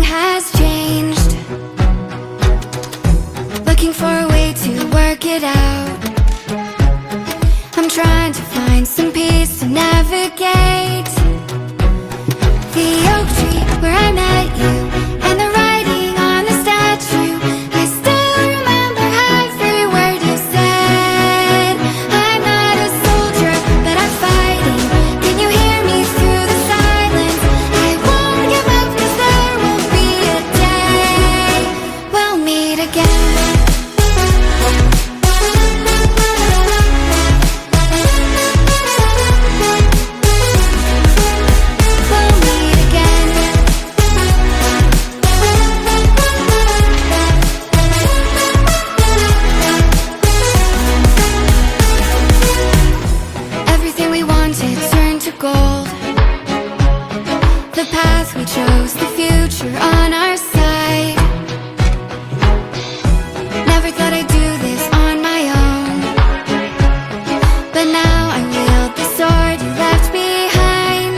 has changed. Looking for a way to work it out. I'm trying to find some peace to navigate. The oak tree where I met you, and the writing on the statue. I still remember every word you said. I'm not a soldier, but I'm fighting. Can you hear me through the silence? I won't give up, 'cause there will be a day we'll meet again. Everything we wanted turned to gold. The path we chose, the future on our side. Never thought I'd do this on my own, but now I wield the sword you left behind.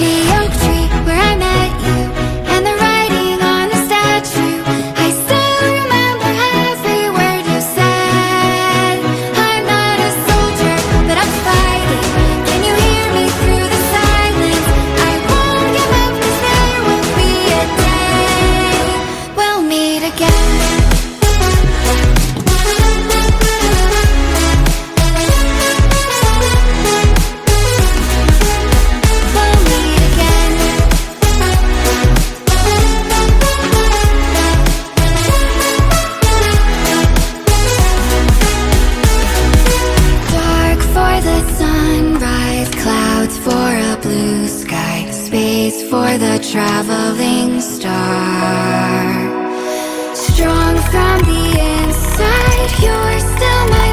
The oak tree where I met you, and the writing on the statue. I still remember every word you said. I'm not a soldier, but I'm fighting. Can you hear me through the silence? I won't give up, 'cause there will be a day we'll meet again. We'll meet again. Dark for the sunrise, clouds for a blue sky, space for the traveling star. Strong from the inside, you're still my